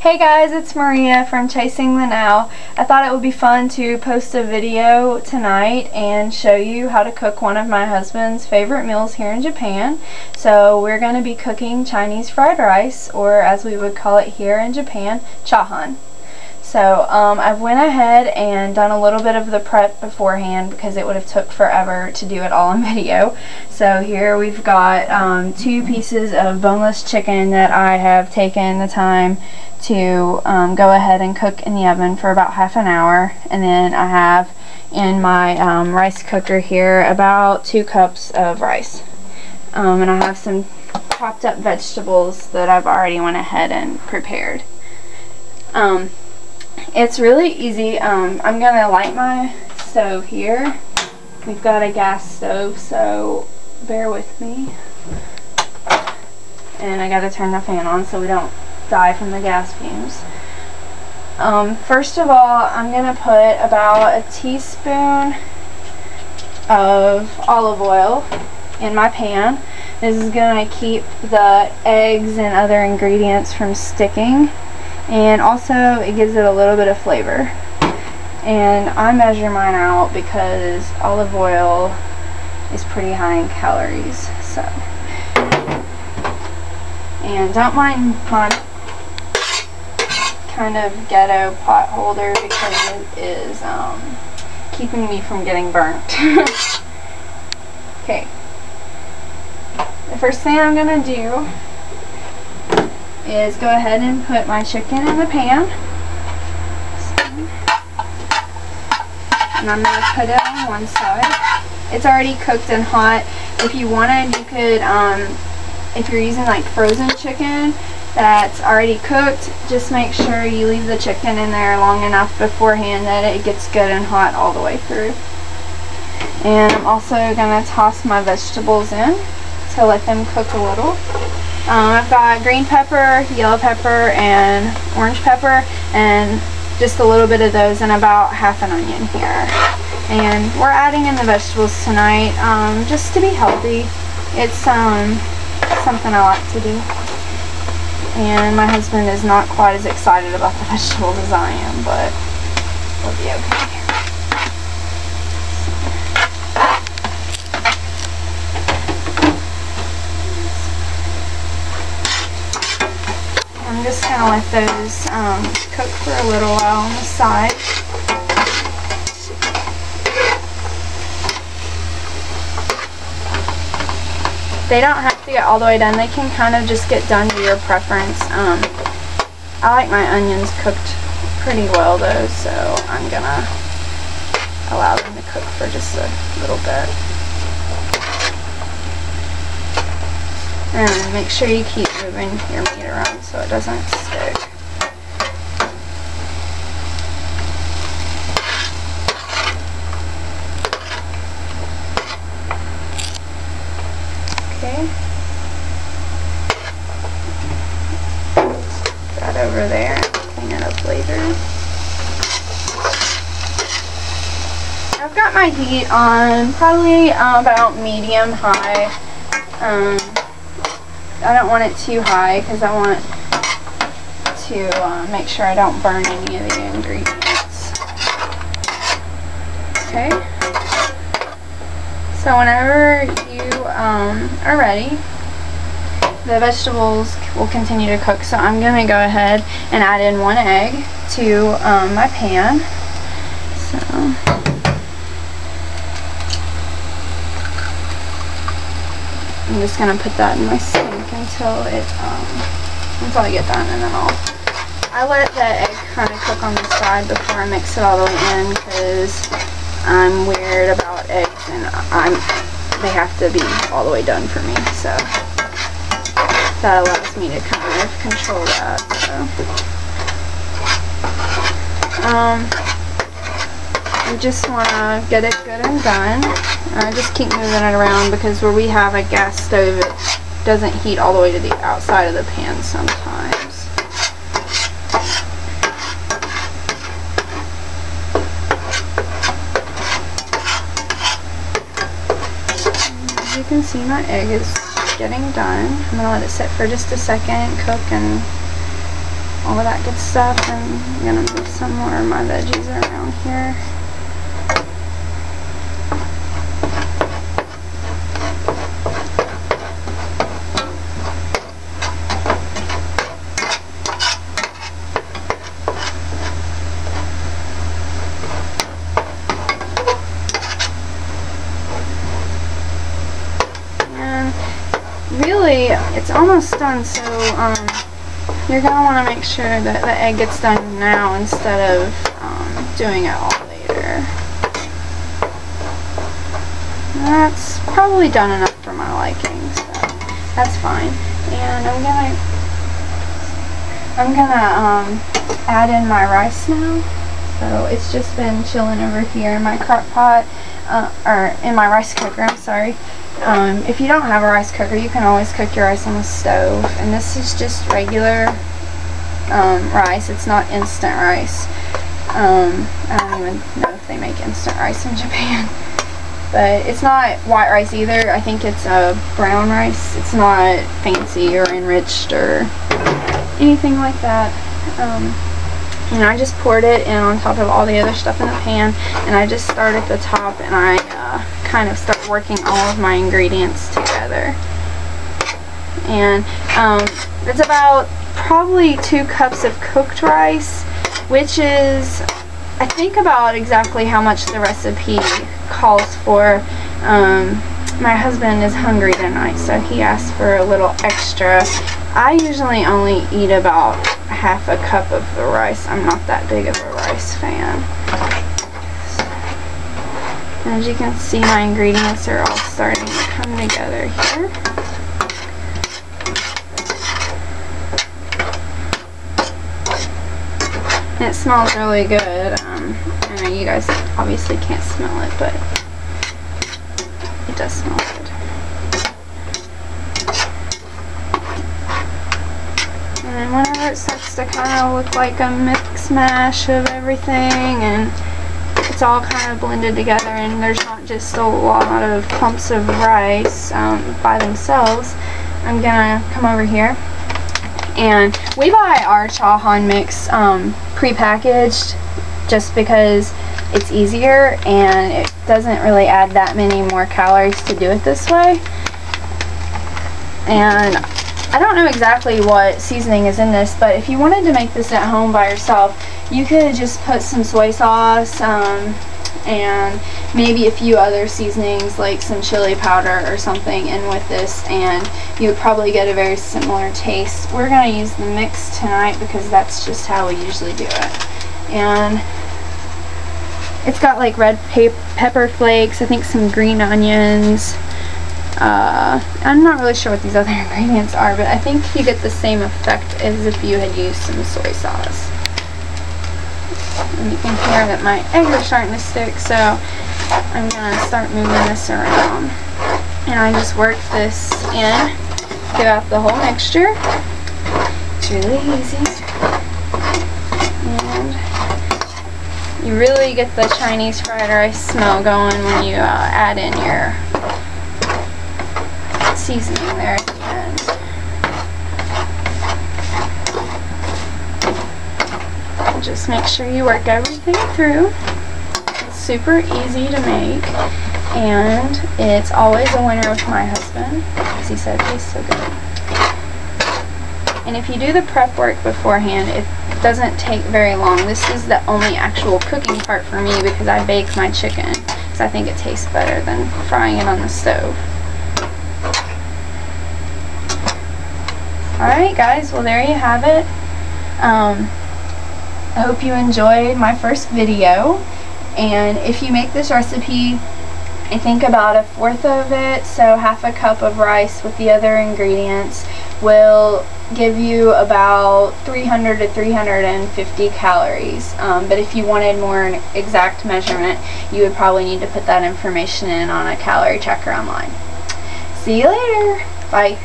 Hey guys, it's Maria from Chasing the Now. I thought it would be fun to post a video tonight and show you how to cook one of my husband's favorite meals here in Japan. So we're going to be cooking Chinese fried rice, or as we would call it here in Japan, chahan. So I've went ahead and done a little bit of the prep beforehand because it would have took forever to do it all in video. So here we've got 2 pieces of boneless chicken that I have taken the time to go ahead and cook in the oven for about half an hour. And then I have in my rice cooker here about 2 cups of rice. And I have some chopped up vegetables that I've already went ahead and prepared. It's really easy. I'm going to light my stove here. We've got a gas stove, so bear with me. And I got to turn the fan on so we don't die from the gas fumes. First of all, I'm going to put about a teaspoon of olive oil in my pan. This is going to keep the eggs and other ingredients from sticking. And also it gives it a little bit of flavor. And I measure mine out because olive oil is pretty high in calories. So, and don't mind my kind of ghetto pot holder because it is keeping me from getting burnt. Okay. The first thing I'm gonna do is go ahead and put my chicken in the pan. And I'm going to put it on one side. It's already cooked and hot. If you wanted, you could, if you're using like frozen chicken that's already cooked, just make sure you leave the chicken in there long enough beforehand that it gets good and hot all the way through. And I'm also going to toss my vegetables in to let them cook a little. I've got green pepper, yellow pepper, and orange pepper, and just a little bit of those, and about half an onion here. And we're adding in the vegetables tonight, just to be healthy. It's something I like to do. And my husband is not quite as excited about the vegetables as I am, but we'll be okay. I'm just going to let those cook for a little while on the side. They don't have to get all the way done. They can kind of just get done to your preference. I like my onions cooked pretty well though, so I'm going to allow them to cook for just a little bit. And make sure you keep moving your meat around so it doesn't stick. Okay. Put that over there. Clean it up later. I've got my heat on probably about medium high. I don't want it too high because I want to make sure I don't burn any of the ingredients. Okay. So whenever you are ready, the vegetables will continue to cook. So I'm going to go ahead and add in 1 egg to my pan. So I'm just going to put that in my sink until I get done, and then I let the egg kind of cook on the side before I mix it all the way in because I'm weird about eggs and they have to be all the way done for me, so that allows me to kind of control that. So you just want to get it good and done. Just keep moving it around because where we have a gas stove, it doesn't heat all the way to the outside of the pan sometimes. As you can see, my egg is getting done. I'm going to let it sit for just a second, cook, and all of that good stuff, and I'm gonna move some more of my veggies around here. Really, it's almost done, so you're going to want to make sure that the egg gets done now instead of doing it all later. That's probably done enough for my liking, so that's fine. And I'm gonna add in my rice now. So it's just been chilling over here in my crock pot, or in my rice cooker, I'm sorry. If you don't have a rice cooker, you can always cook your rice on the stove. And this is just regular rice. It's not instant rice. I don't even know if they make instant rice in Japan. But it's not white rice either. I think it's brown rice. It's not fancy or enriched or anything like that. And I just poured it in on top of all the other stuff in the pan, and I just start at the top, and I kind of start working all of my ingredients together. And it's about probably 2 cups of cooked rice, which is, I think, about exactly how much the recipe calls for. My husband is hungry tonight, so he asked for a little extra. I usually only eat about half a cup of the rice. I'm not that big of a rice fan. As you can see, my ingredients are all starting to come together here. And it smells really good. I know you guys obviously can't smell it, but it does smell good. And whenever it starts to kind of look like a mix mash of everything, and it's all kind of blended together, and there's not just a lot of clumps of rice by themselves, I'm gonna come over here. And we buy our chahan mix pre-packaged just because it's easier and it doesn't really add that many more calories to do it this way. And I don't know exactly what seasoning is in this, but if you wanted to make this at home by yourself, you could just put some soy sauce and maybe a few other seasonings like some chili powder or something in with this, and you would probably get a very similar taste. We're going to use the mix tonight because that's just how we usually do it. And it's got like red pepper flakes, I think some green onions. I'm not really sure what these other ingredients are, but I think you get the same effect as if you had used some soy sauce. And you can hear that my eggs are starting to stick, so I'm going to start moving this around. And I just work this in, get out the whole mixture. It's really easy. And you really get the Chinese fried rice smell going when you add in your seasoning there at the end. Just make sure you work everything through. It's super easy to make, and it's always a winner with my husband because he said it tastes so good. And if you do the prep work beforehand, it doesn't take very long. This is the only actual cooking part for me because I bake my chicken because I think it tastes better than frying it on the stove. Alright guys, well there you have it. I hope you enjoyed my first video, and if you make this recipe, I think about 1/4 of it, so half a cup of rice with the other ingredients will give you about 300 to 350 calories. But if you wanted more exact measurement, you would probably need to put that information in on a calorie checker online. See you later. Bye.